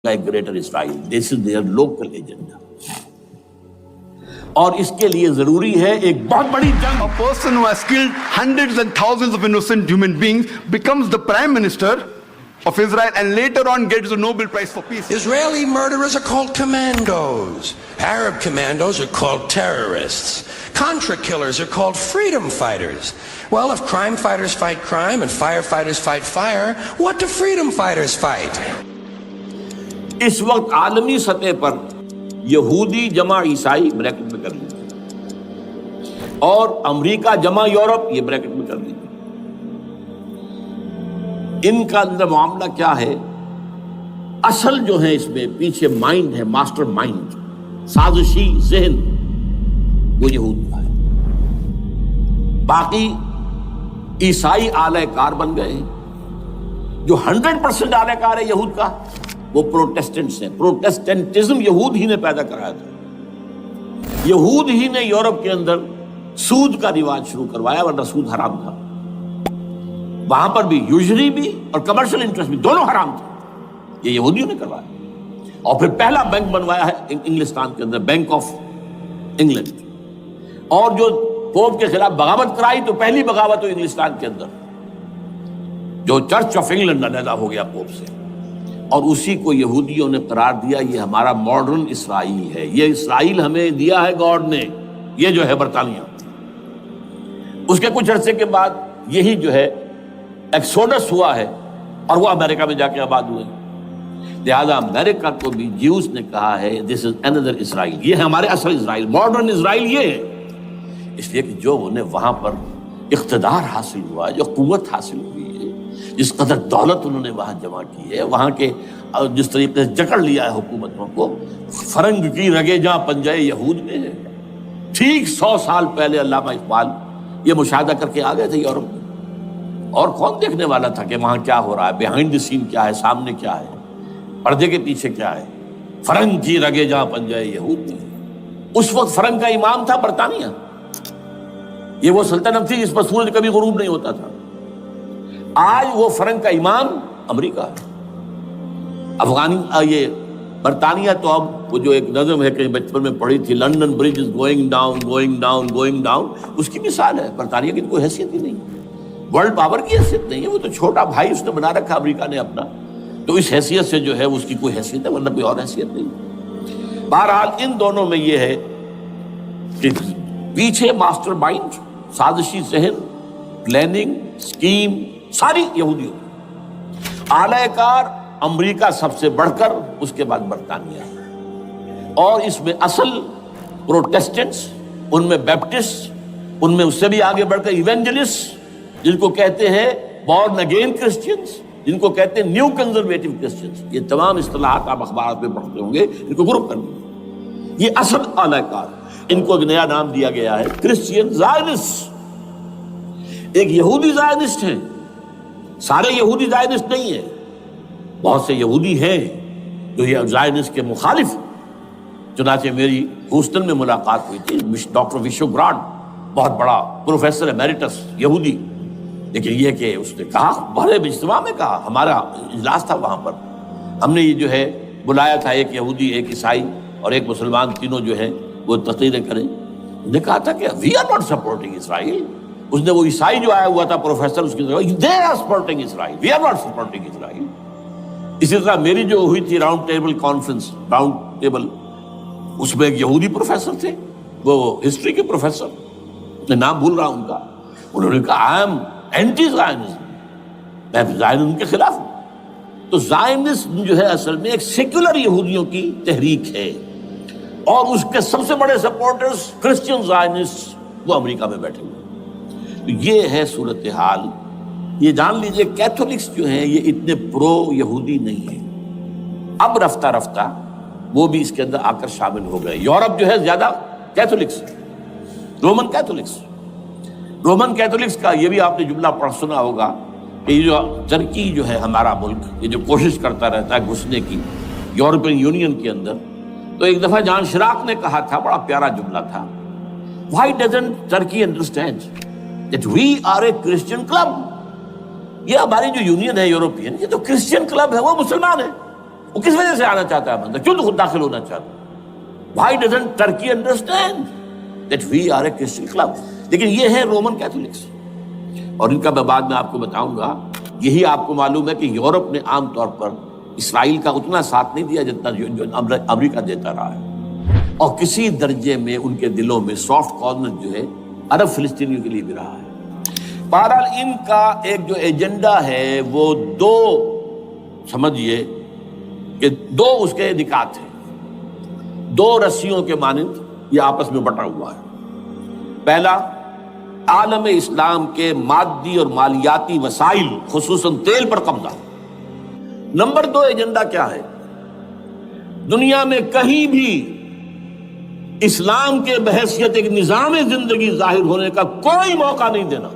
Greater Israel. This is there local agenda. اور اس کے لیے ضروری ہے ایک بہت بڑی جنگ. A person who has killed hundreds and thousands of innocent human beings becomes the prime minister of Israel and later on gets the Nobel Prize for Peace. Israeli murderers are called commandos. Arab commandos are called terrorists. Contra killers are called freedom fighters. Well, if crime fighters fight crime and firefighters fight fire, what do freedom fighters fight? اس وقت عالمی سطح پر یہودی جمع عیسائی bracket میں کر لیجیے اور امریکہ جمع یورپ یہ بریکٹ میں کر لیجیے. ان کا اندر معاملہ کیا ہے؟ اصل جو ہے اس میں پیچھے مائنڈ ہے، ماسٹر مائنڈ، سازشی ذہن، وہ یہود کا ہے. باقی عیسائی اعلی کار بن گئے. جو 100% اعلی کار ہے یہود کا وہ پروٹیسٹنٹس ہیں. پروٹیسٹنٹزم یہود ہی نے پیدا کرایا تھا. یہود ہی نے یورپ کے اندر سود کا رواج شروع کروایا، ورنہ سود حرام تھا. وہاں پر بھی یوزری بھی اور کمرشل انٹرسٹ بھی دونوں حرام تھے. یہ یہودیوں نے کروایا. اور پھر پہلا بینک بنوایا ہے انگلستان کے اندر، بینک آف انگلینڈ. اور جو پوپ کے خلاف بغاوت کرائی تو پہلی بغاوت ہوئی انگلستان کے اندر، جو چرچ آف انگلینڈ علیحدہ ہو گیا پوپ سے. اور اسی کو یہودیوں نے قرار دیا یہ ہمارا ماڈرن اسرائیل ہے. یہ اسرائیل ہمیں دیا ہے گاڈ نے، یہ جو ہے برطانیہ. اس کے کچھ عرصے کے بعد یہی جو ہے ایکسوڈس ہوا ہے اور وہ امریکہ میں جا کے آباد ہوئے. لہذا امریکہ کو بھی جیوز نے کہا ہے دس از اندر اسرائیل، یہ ہے ہمارے اصل اسرائیل، ماڈرن اسرائیل یہ ہے. اس لیے کہ جو انہیں وہاں پر اقتدار حاصل ہوا، جو قوت حاصل ہوئی ہے، جس قدر دولت انہوں نے وہاں جمع کی ہے، وہاں کے جس طریقے سے جکڑ لیا ہے حکومتوں کو، فرنگ کی رگے جہاں پنجے یہود میں ہے. ٹھیک 100 سال پہلے علامہ اقبال یہ مشاہدہ کر کے آ گئے تھے یورپ میں. اور کون دیکھنے والا تھا کہ وہاں کیا ہو رہا ہے، بیہائنڈ دی سین کیا ہے، سامنے کیا ہے، پردے کے پیچھے کیا ہے. فرنگ کی رگے جہاں پنجے یہود میں. اس وقت فرنگ کا امام تھا برطانیہ. یہ وہ سلطنت تھی جس پر سورج کبھی غروب نہیں ہوتا تھا. آج وہ فرنگ کا امام امریکہ ہے. یہ برطانیہ تو اب وہ جو ایک نظم ہے کہ بچپن میں پڑھی تھی، London bridge is going down going down going down, اس کی مثال ہے. برطانیہ کی کوئی حیثیت ہی نہیں، ورلڈ پاور کی حیثیت نہیں ہے. وہ تو چھوٹا بھائی اس نے بنا رکھا امریکہ نے اپنا، تو اس حیثیت سے جو ہے اس کی کوئی حیثیت ہے، ورنہ کوئی اور حیثیت نہیں. بہرحال ان دونوں میں یہ ہے کہ پیچھے ماسٹر مائنڈ، سازشی ذہن، پلاننگ، اسکیم ساری یہودیوں. اعلی کار امریکہ سب سے بڑھ کر، اس کے بعد برطانیہ. اور اس میں اصل پروٹیسٹنٹس، ان میں بیپٹسٹ، ان میں اس سے بھی آگے بڑھ کر ایونجلسٹ، جن کو کہتے ہیں بورن اگین کرسچنز، جن کو کہتے ہیں نیو کنزرویٹو کرسچنز. یہ تمام اصطلاحات آپ اخبارات میں پڑھتے ہوں گے، ان کو گروپ کرنا. یہ اصل اعلی کار. ان کو ایک نیا نام دیا گیا ہے کرسچین زائنسٹ. ایک یہودی زائنسٹ ہیں، سارے یہودی زائنسٹ نہیں ہیں. بہت سے یہودی ہیں جو یہ زائنسٹ کے مخالف. چنانچہ میری ہیوسٹن میں ملاقات ہوئی تھی ڈاکٹر وشو گرانٹ، بہت بڑا پروفیسر ایمیریٹس یہودی. لیکن یہ کہ اس نے کہا، بڑے اجتماع میں کہا، ہمارا اجلاس تھا وہاں پر، ہم نے یہ جو ہے بلایا تھا ایک یہودی، ایک عیسائی اور ایک مسلمان، تینوں جو ہے وہ تقریریں کریں. نے کہا تھا کہ وی آر ناٹ سپورٹنگ اسرائیل. اس نے وہ عیسائی جو آیا ہوا تھا پروفیسر، اس کی طرف they are supporting Israel, we are not supporting Israel. اسی طرح میری جو ہوئی تھی round table conference, round table, اس میں ایک یہودی پروفیسر تھے، وہ ہسٹری کے پروفیسر، میں نام بھول رہا ہوں ان کا. انہوں نے کہا آئی ایم اینٹی زائنزم، میں زائنزم کے خلاف ہوں. تو زائنزم جو ہے اصل میں ایک سیکولر یہودیوں کی تحریک ہے، اور اس کے سب سے بڑے سپورٹرز کرسچین زائنسٹ وہ امریکہ میں بیٹھے ہوئے. تو یہ ہے صورتحال. یہ جان لیجئے کیتھولکس جو ہیں یہ اتنے پرو یہودی نہیں ہیں. اب رفتہ رفتہ وہ بھی اس کے اندر آ کر شامل ہو گئے. یورپ جو ہے زیادہ Catholics, Roman Catholics. Roman Catholics کا یہ بھی آپ نے جملہ پڑھ سنا ہوگا کہ یہ جو ترکی جو ہے ہمارا ملک، یہ جو کوشش کرتا رہتا ہے گھسنے کی یورپین یونین کے اندر. تو ایک دفعہ جان شراک نے کہا تھا، بڑا پیارا جملہ تھا، Why doesn't Turkey understand that we are a Christian club؟ یہ ہماری جو یونین ہے یورپین، یہ تو کرسچین کلب ہے، وہ مسلمان ہے. وہ کس وجہ سے آنا چاہتا ہے بندہ؟ کیوں تو خود داخل ہونا چاہتا ہے؟ Why doesn't Turkey understand that we are a Christian club? لیکن یہ ہے رومن کیتھولکس، اور ان کا میں بعد میں آپ کو بتاؤں گا. یہی آپ کو معلوم ہے کہ یورپ نے عام طور پر اسرائیل کا اتنا ساتھ نہیں دیا جتنا جو امریکہ دیتا رہا ہے، اور کسی درجے میں ان کے دلوں میں سافٹ کارنر جو ہے عرب فلسطینیوں کے لیے بھی رہا ہے. بہرحال ان کا ایک جو ایجنڈا ہے وہ دو سمجھیے کہ دو اس کے نکات ہیں، دو رسیوں کے مانند یہ آپس میں بٹا ہوا ہے. پہلا، عالم اسلام کے مادی اور مالیاتی وسائل خصوصاً تیل پر قبضہ. نمبر دو ایجنڈا کیا ہے؟ دنیا میں کہیں بھی اسلام کے بحیثیت ایک نظام زندگی ظاہر ہونے کا کوئی موقع نہیں دینا.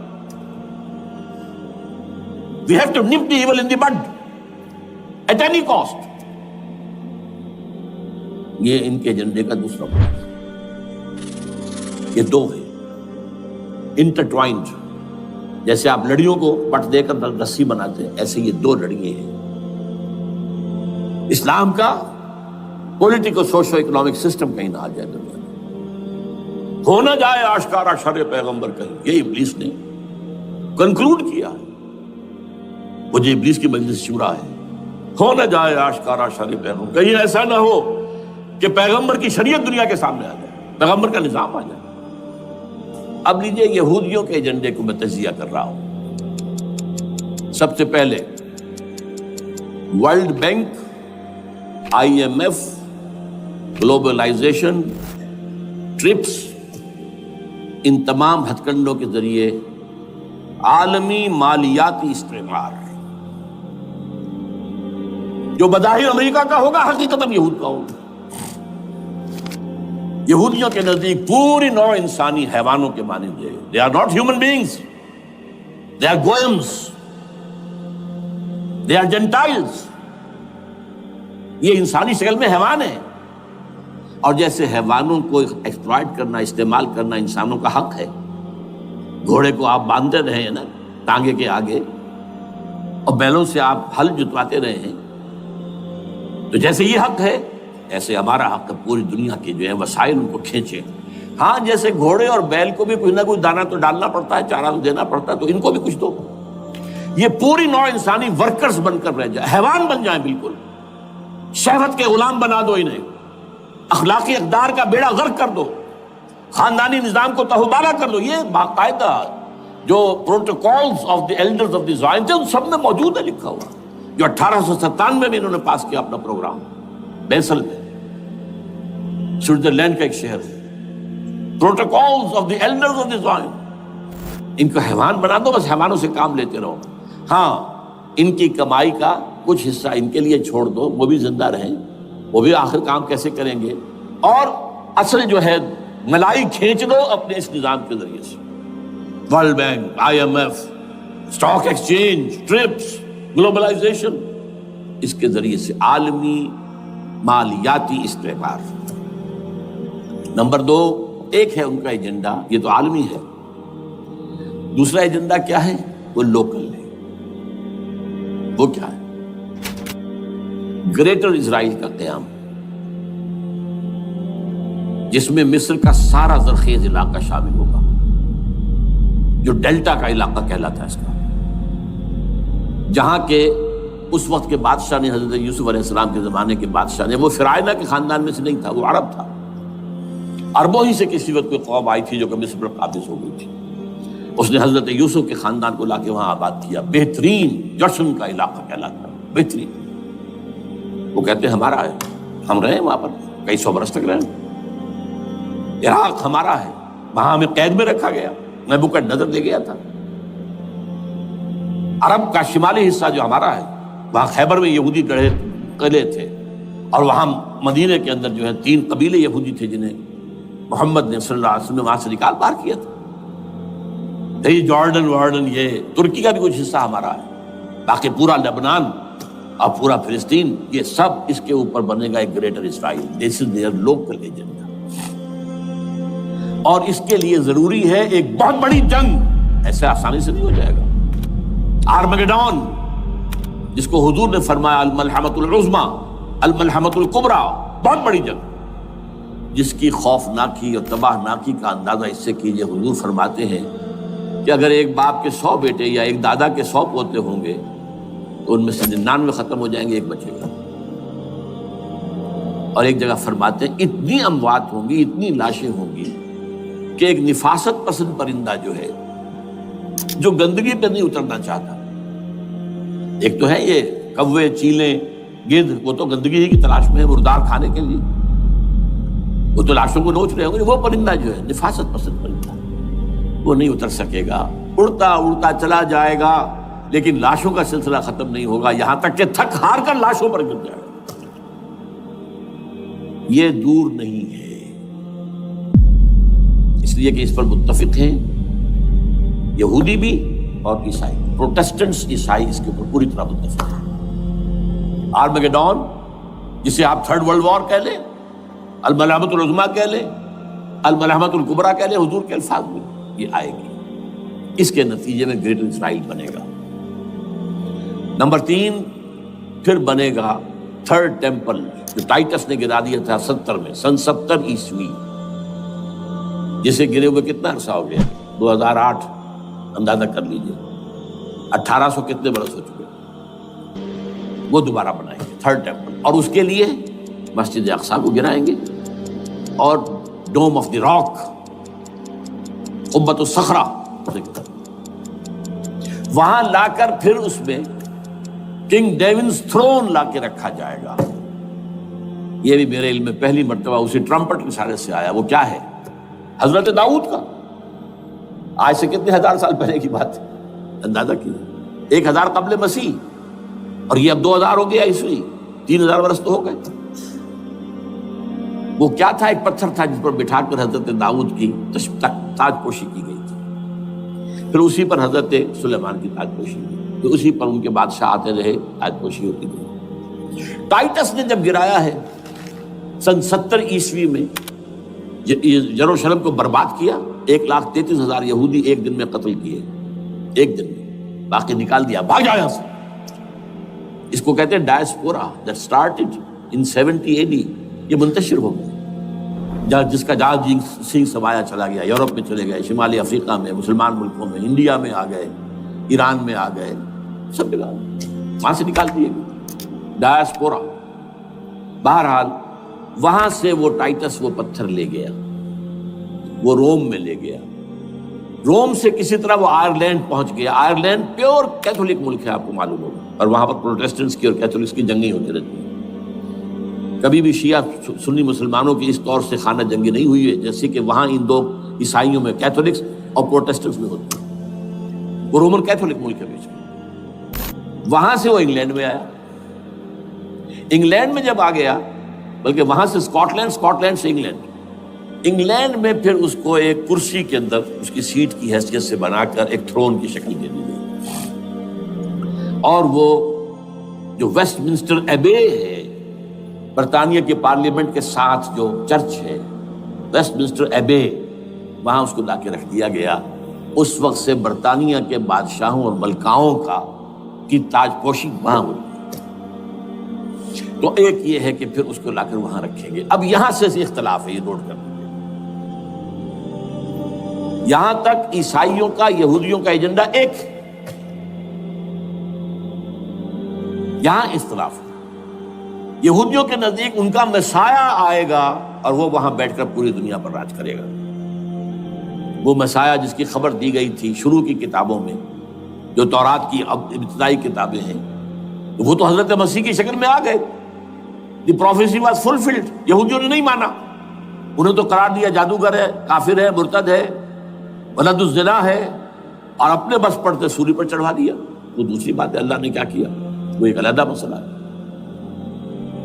We have to nip the evil in the bud at any cost. یہ ان کے ایجنڈے کا دوسرا پوائنٹ. یہ دو ہے انٹرٹوائنڈ. جیسے آپ لڑیوں کو پٹ دے کر رسی بناتے ہیں، ایسے یہ دو لڑیے ہیں. اسلام کا پولیٹیکل سوشو اکنامک سسٹم کہیں نہ آ جائے دنیا میں، ہو نہ جائے آشکارا شر پیغمبر کہیں. یہ ابلیس نے کنکلوڈ کیا ہے، مجھے ابلیس کی مجلس شورا ہے، ہو نہ جائے آشکارا شر پیغمبر. کہیں ایسا نہ ہو کہ پیغمبر کی شریعت دنیا کے سامنے آ جائے، پیغمبر کا نظام آ جائے. اب لیجئے یہودیوں کے ایجنڈے کو میں تجزیہ کر رہا ہوں. سب سے پہلے world bank, I M F, globalisation, TRIPS, ان تمام ہتھ کنڈوں کے ذریعے عالمی مالیاتی استعمار جو بظاہر امریکہ کا ہوگا حقیقتاً یہود کا ہوگا. یہودیوں کے نزدیک پوری نوع انسانی حیوانوں کے مانند ہے. They are not human beings. They are goyams. They are Gentiles. یہ انسانی شکل میں حیوان ہیں، اور جیسے حیوانوں کو ایکسپلائٹ کرنا، استعمال کرنا انسانوں کا حق ہے. گھوڑے کو آپ باندھتے رہے ہیں نا ٹانگے کے آگے، اور بیلوں سے آپ ہل جتواتے رہے ہیں، تو جیسے یہ حق ہے ایسے ہمارا حق ہے پوری دنیا کے جو ہے وسائل ان کو کھینچے. ہاں جیسے گھوڑے اور بیل کو بھی کچھ نہ کچھ دانا تو ڈالنا پڑتا ہے، چارہ تو دینا پڑتا ہے، تو ان کو بھی کچھ دو. یہ پوری نوع انسانی ورکرز بن کر رہ جائے، حیوان بن جائیں، بالکل شہوت کے غلام بنا دو انہیں، اخلاقی اقدار کا بیڑا غرق کر دو، خاندانی نظام کو تہوبارہ کر دو. یہ باقاعدہ جو protocols of the elders of the Zion تھے ان سب میں موجود ہے لکھا ہوا، جو 1897 میں انہوں نے پاس کیا اپنا پروگرام بیسل میں، سوئٹزرلینڈ کا ایک شہر. Protocols of the elders of the Zion. ان کو حیوان بنا دو، بس حیوانوں سے کام لیتے رہو. ہاں ان کی کمائی کا کچھ حصہ ان کے لیے چھوڑ دو، وہ بھی زندہ رہیں، وہ بھی آخر کام کیسے کریں گے، اور اصل جو ہے ملائی کھینچ دو اپنے اس نظام کے ذریعے سے. World bank, I M F, stock exchange, TRIPS, globalisation, اس کے ذریعے سے عالمی مالیاتی استعمار. نمبر دو، ایک ہے ان کا ایجنڈا، یہ تو عالمی ہے. دوسرا ایجنڈا کیا ہے؟ وہ لوکل ہے. وہ کیا ہے؟ گریٹر اسرائیل کا قیام، جس میں مصر کا سارا زرخیز علاقہ شامل ہوگا، جو ڈیلٹا کا علاقہ کہلاتا ہے اس کا، جہاں کے اس وقت کے بادشاہ نے، حضرت یوسف علیہ السلام کے زمانے کے بادشاہ نے، وہ فرعونہ کے خاندان میں سے نہیں تھا، وہ عرب تھا. عربوں ہی سے کسی وقت کوئی قوم آئی تھی جو کہ مصر پر قابض ہو گئی تھی. اس نے حضرت یوسف کے خاندان کو لا کے وہاں آباد کیا. بہترین جشن کا علاقہ کہلاتا ہے، بہترین. وہ کہتے ہیں ہمارا ہے، ہم رہے وہاں پر کئی سو برس تک رہے. عراق ہمارا ہے، وہاں ہمیں قید میں رکھا گیا، نبوکدنضر دے گیا تھا. عرب کا شمالی حصہ جو ہمارا ہے، وہاں خیبر میں یہودی قلعے تھے، اور وہاں مدینے کے اندر جو ہے 3 قبیلے یہودی تھے جنہیں محمد نے صلی اللہ علیہ وسلم نے وہاں سے نکال باہر کیا تھا. یہ جارڈن یہ ترکی کا بھی کچھ حصہ ہمارا ہے. باقی پورا لبنان اور پورا فلسطین، یہ سب اس کے اوپر بنے گا ایک greater Israel. This is there local agenda. اور اس کے لیے ضروری ہے ایک بہت بڑی جنگ، ایسے آسانی سے نہیں ہو جائے گا. آرمگیڈون، جس کو حضور نے فرمایا الملحمۃ العظمیٰ، الملحمۃ الکبریٰ، بہت بڑی جنگ، جس کی خوفناکی اور تباہناکی کا اندازہ اس سے کیجئے حضور فرماتے ہیں کہ اگر ایک باپ کے 100 بیٹے یا ایک دادا کے 100 پوتے ہوں گے تو ان میں سے 99 ختم ہو جائیں گے، ایک بچے گا۔ اور ایک جگہ فرماتے ہیں اتنی اموات ہوں گی، اتنی لاشیں ہوں گی کہ ایک نفاست پسند پرندہ جو ہے، جو گندگی پہ نہیں اترنا چاہتا، ایک تو ہے یہ کوے، چیلیں، گدھ، وہ تو گندگی ہی کی تلاش میں ہے مردار کھانے کے لیے، وہ تو لاشوں کو نوچ رہے ہوں گے۔ وہ پرندہ جو ہے نفاست پسند پرندہ، وہ نہیں اتر سکے گا، اڑتا اڑتا چلا جائے گا، لیکن لاشوں کا سلسلہ ختم نہیں ہوگا، یہاں تک کہ تھک ہار کر لاشوں پر گر جائے گا۔ یہ دور نہیں ہے، اس لیے کہ اس پر متفق ہیں یہودی بھی اور عیسائی، پروٹسٹنٹس، عیسائی اس کے اوپر پوری طرح متفق ہیں۔ آرمیگیڈون، جسے آپ تھرڈ ورلڈ وار کہہ لیں، الملحمۃ العظمیٰ کہہ لیں، الملحمۃ الکبریٰ کہہ لیں، حضور کے الفاظ میں یہ آئے گی۔ اس کے نتیجے میں گریٹر اسرائیل بنے گا۔ نمبر 3 پھر بنے گا تھرڈ ٹیمپل، جو ٹائٹس نے گرا دیا تھا 70 میں، سن 70 عیسوی، جسے گرے ہوئے کتنا عرصہ ہو گیا؟ 2008، اندازہ کر لیجئے 1800 کتنے برس ہو چکے۔ وہ دوبارہ بنائیں گے تھرڈ ٹیمپل، اور اس کے لیے مسجد اقصیٰ کو گرائیں گے اور ڈوم آف دی راک، قبۃ الصخرہ، وہاں لا کر پھر اس میں کنگ ڈیونز تھرون لا کے رکھا جائے گا۔ یہ بھی میرے علم میں پہلی مرتبہ اسی ٹرمپٹ کے اشارے سے آیا۔ وہ کیا ہے؟ حضرت داؤد کا، آج سے کتنے ہزار سال پہلے کی بات ہے، اندازہ کیجیے، 1000 قبل مسیح، اور یہ اب 2000 ہو گیا عیسوی، 3000 برس تو ہو گئے۔ وہ کیا تھا؟ ایک پتھر تھا جس پر بٹھا کر حضرت داؤد کی تاج پوشی کی گئی تھی، پھر اسی پر حضرت سلیمان کی تاج پوشی کی، پھر اسی پر ان کے بادشاہ آتے رہے، تاج پوشی ہوتی گئی۔ ٹائٹس نے جب گرایا ہے سن 70 عیسوی میں، یروشلم کو برباد کیا، 1,33,000 یہودی ایک دن میں قتل کیے، ایک دن میں، باقی نکال دیا، بھاگ جاؤ یہاں سے۔ اس کو کہتے ہیں diaspora, that started in 70 AD، یہ منتشر ہو گیا، جس کا جہاز سنگھ سمایا چلا گیا، یورپ میں چلے گئے، شمالی افریقہ میں، مسلمان ملکوں میں، انڈیا میں آ گئے، ایران میں آ گئے، سب جگہ وہاں سے نکال دیے گئے، ڈائسپورا۔ بہرحال وہاں سے وہ ٹائٹس وہ پتھر لے گیا، وہ روم میں لے گیا، روم سے کسی طرح وہ آئرلینڈ پہنچ گیا۔ آئرلینڈ پیور کیتھولک ملک ہے، آپ کو معلوم ہوگا، اور وہاں پر پروٹیسٹنٹس کی اور کیتھولکس کی جنگیں ہوتی رہتی ہیں۔ کبھی بھی شیعہ سنی مسلمانوں کی اس طور سے خانہ جنگی نہیں ہوئی ہے جیسے کہ وہاں ان دو عیسائیوں میں، کیتھولکس اور پروٹیسٹنٹس میں ہوتی ہے۔ وہ رومن کیتھولک ملک ہے بیچ میں۔ وہاں سے وہ انگلینڈ میں آیا، انگلینڈ میں جب آ گیا، بلکہ وہاں سے اسکاٹ لینڈ سے انگلینڈ میں پھر اس کو ایک کرسی کے اندر اس کی سیٹ کی حیثیت سے بنا کر ایک تھرون کی شکل دے دی گئی، اور وہ جو ویسٹ منسٹر ایبے ہے، برطانیہ کے پارلیمنٹ کے ساتھ جو چرچ ہے، ویسٹ منسٹر ایبے، وہاں اس کو لا کے رکھ دیا گیا۔ اس وقت سے برطانیہ کے بادشاہوں اور ملکاؤں کی تاج پوشی وہاں ہوئی۔ تو ایک یہ ہے کہ پھر اس کو لا کر وہاں رکھیں گے۔ اب یہاں سے اختلاف ہے، یہ نوٹ کر لیں۔ یہاں تک عیسائیوں کا، یہودیوں کا ایجنڈا ایک، یہاں اختلاف ہے۔ یہودیوں کے نزدیک ان کا مسیح آئے گا اور وہ وہاں بیٹھ کر پوری دنیا پر راج کرے گا۔ وہ مسیح جس کی خبر دی گئی تھی شروع کی کتابوں میں، جو تورات کی ابتدائی کتابیں ہیں، وہ تو حضرت مسیح کی شکل میں آ گئے۔ دی پروفیسی واز فلفلڈ۔ یہودیوں نے نہیں مانا، انہیں تو قرار دیا جادوگر ہے، کافر ہے، مرتد ہے، ولد الزنا ہے، اور اپنے بس پڑتے سولی پر چڑھوا دیا۔ وہ دوسری بات ہے، اللہ نے کیا کیا، وہ ایک علیحدہ مسئلہ ہے۔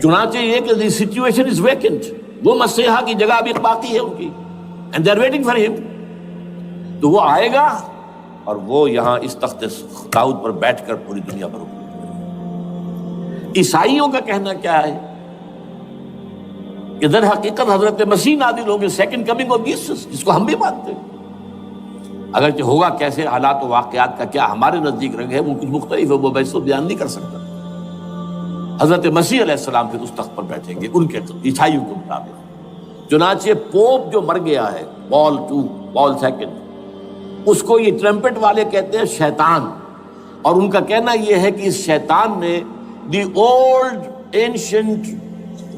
چنانچہ یہ کہ دی سچویشن از ویکنٹ، وہ مسیحا کی جگہ ابھی باقی ہے ان کی، and they are waiting for ہم۔ تو وہ آئے گا اور وہ یہاں اس تخت داؤد پر بیٹھ کر پوری دنیا پر حکومت کرے گا۔ عیسائیوں کا کہنا کیا ہے کہ در حقیقت حضرت مسیح نازل ہوں گے، سیکنڈ کمنگ آف جیسس، جس کو ہم بھی مانتے ہیں۔ اگرچہ ہوگا کیسے، حالات و واقعات کا کیا ہمارے نزدیک رنگ ہے، وہ کچھ مختلف ہے، وہ ویسے بیان نہیں کر سکتا۔ حضرت مسیح علیہ السلام پھر اس تخت پر بیٹھیں گے ان کے عیسائیوں کے مطابق۔ چنانچہ پوپ جو مر گیا ہے پال سیکنڈ، اس کو یہ ٹرمپٹ والے کہتے ہیں شیطان، اور ان کا کہنا یہ ہے کہ اس شیطان نے the old ancient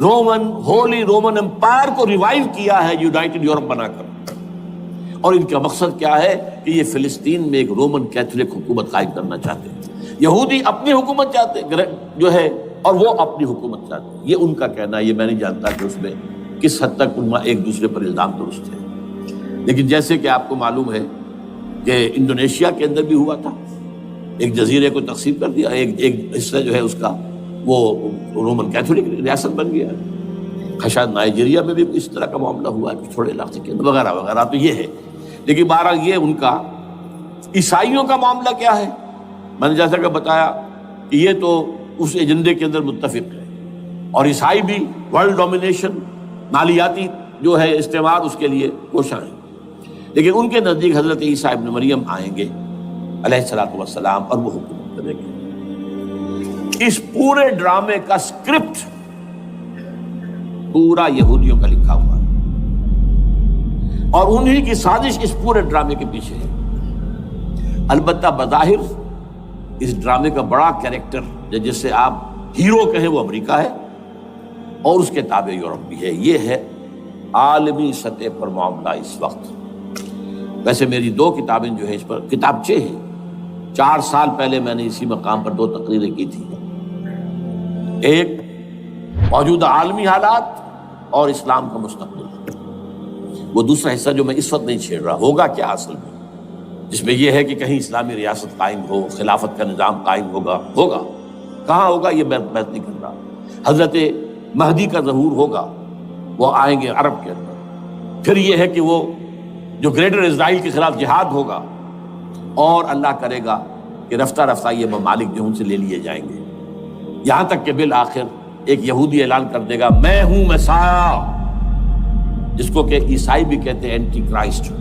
holy Roman empire کو ریوائیو کیا ہے یونائٹڈ یورپ بنا کر، اور ان کا مقصد کیا ہے کہ یہ فلسطین میں ایک رومن کیتھولک حکومت قائم کرنا چاہتے ہیں۔ یہودی اپنی حکومت چاہتے جو ہے اور وہ اپنی حکومت چاہتے ہیں، یہ ان کا کہنا ہے۔ یہ میں نہیں جانتا کہ اس میں کس حد تک ان ایک دوسرے پر الزام درست ہے، لیکن جیسے کہ آپ کو معلوم ہے کہ انڈونیشیا کے اندر بھی ہوا تھا، ایک جزیرے کو تقسیم کر دیا، ایک حصہ جو ہے اس کا وہ رومن کیتھولک ریاست بن گیا ہے۔ شاید نائجیریا میں بھی اس طرح کا معاملہ ہوا ہے تھوڑے علاقے کے اندر وغیرہ وغیرہ، تو یہ ہے۔ لیکن بہرحال یہ ان کا عیسائیوں کا معاملہ کیا ہے، میں نے جیسا کہ بتایا کہ یہ تو اس ایجنڈے کے اندر متفق ہے، اور عیسائی بھی ورلڈ ڈومینیشن مالیاتی جو ہے استعمار اس کے لیے کوشاں ہیں، لیکن ان کے نزدیک حضرت عیسیٰ ابن مریم آئیں گے علیہ الصلوۃ والسلام اور وہ حکومت کریں گے۔ اس پورے ڈرامے کا اسکرپٹ پورا یہودیوں کا لکھا ہوا ہے، اور انہی کی سازش اس پورے ڈرامے کے پیچھے ہے۔ البتہ بظاہر اس ڈرامے کا بڑا کیریکٹر جس سے آپ ہیرو کہیں وہ امریکہ ہے، اور اس کے تابع یورپ بھی ہے۔ یہ ہے عالمی سطح پر معاملہ اس وقت۔ ویسے میری 2 کتابیں جو ہے اس پر کتابچے ہیں، 4 سال پہلے میں نے اسی مقام پر 2 تقریریں کی تھی، ایک موجودہ عالمی حالات اور اسلام کا مستقبل، وہ دوسرا حصہ جو میں اس وقت نہیں چھیڑ رہا ہوگا کیا اصل میں، جس میں یہ ہے کہ کہیں اسلامی ریاست قائم ہو، خلافت کا نظام قائم ہوگا کہاں ہوگا یہ میں بحث نہیں کر رہا۔ حضرت مہدی کا ظہور ہوگا، وہ آئیں گے عرب کے اندر، پھر یہ ہے کہ وہ جو گریٹر اسرائیل کے خلاف جہاد ہوگا، اور اللہ کرے گا کہ رفتہ رفتہ یہ ممالک جو ان سے لے لیے جائیں گے، یہاں تک کہ بالآخر ایک یہودی اعلان کر دے گا میں ہوں مسیح، جس کو کہ عیسائی بھی کہتے ہیں اینٹی کرائسٹ،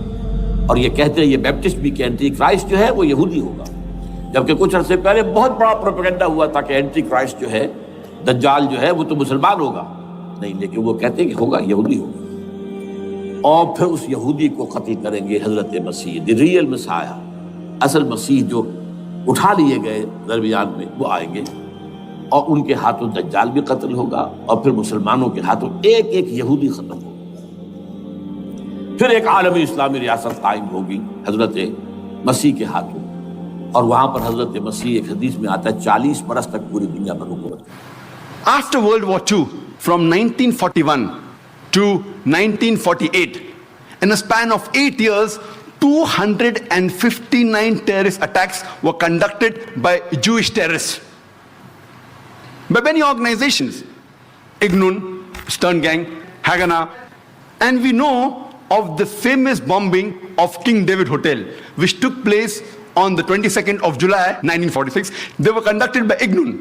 اور یہ کہتے ہیں یہ بیپٹسٹ بھی کہ اینٹی کرائسٹ جو ہے وہ یہودی ہوگا، جبکہ کچھ عرصے پہلے بہت بڑا پروپیگنڈا ہوا تھا کہ اینٹی کرائسٹ جو ہے دجال جو ہے وہ تو مسلمان ہوگا، نہیں، لیکن وہ کہتے ہیں کہ ہوگا یہودی ہوگا، اور پھر اس یہودی کو قتل کریں گے حضرت مسیح، دی ریئل مسیح، اصل مسیح جو اٹھا لیے گئے درمیان میں، وہ آئیں گے، اور ان کے ہاتھوں دجال بھی قتل ہوگا، اور پھر مسلمانوں کے ہاتھوں ایک ایک یہودی ختم ہوگا، پھر ایک عالمی اسلامی ریاست قائم ہوگی حضرت مسیح کے ہاتھوں، اور وہاں پر حضرت مسیح ایک حدیث میں آتا ہے 40 برس تک پوری دنیا پر حکومت کریں۔ After World War II, from 1941 to 1948, in a span of 8 years, 259 terrorist attacks were conducted by Jewish terrorists, by many organizations, Ignun, Stern Gang, Haganah, and we know of the famous bombing of King David Hotel, which took place on the 22nd of July 1946. They were conducted by Ignun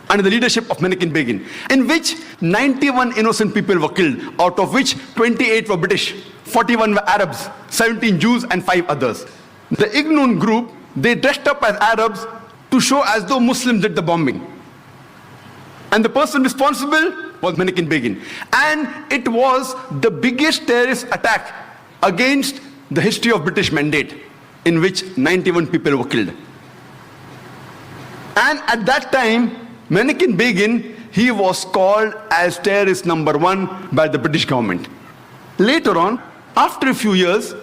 under the leadership of Menachem Begin, in which 91 innocent people were killed, out of which 28 were British, 41 were Arabs, 17 Jews and 5 others. The Ignun group, they dressed up as Arabs to show as though Muslims did the bombing. And the person responsible was Menachem Begin. And it was the biggest terrorist attack against the history of British Mandate, in which 91 people were killed. And at that time, Menachem Begin, he was called as terrorist number 1 by the British government. Later on, after a few years,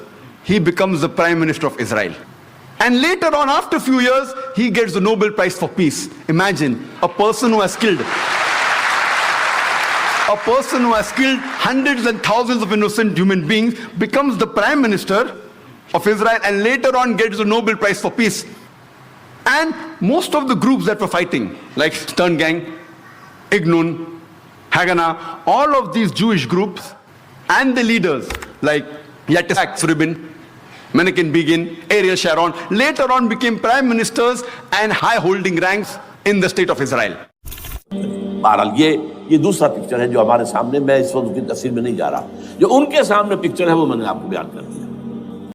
he becomes the Prime Minister of Israel. And later on, after a few years, he gets the Nobel Prize for Peace. Imagine, a person who has killed hundreds and thousands of innocent human beings becomes the Prime Minister of Israel, and later on gets the Nobel Prize for Peace. And most of the groups that were fighting, like Stern Gang, Ignun, Haganah, all of these Jewish groups and the leaders like Yitzhak Rabin, Menachem Begin, Ariel Sharon, later on became prime ministers and high holding ranks in the state of Israel. بہرحال یہ دوسرا picture ہے جو ہمارے سامنے، میں اس وقت کی تفصیل میں نہیں جا رہا، جو ان کے سامنے پکچر ہے وہ میں نے آپ کو بیان کر دیا۔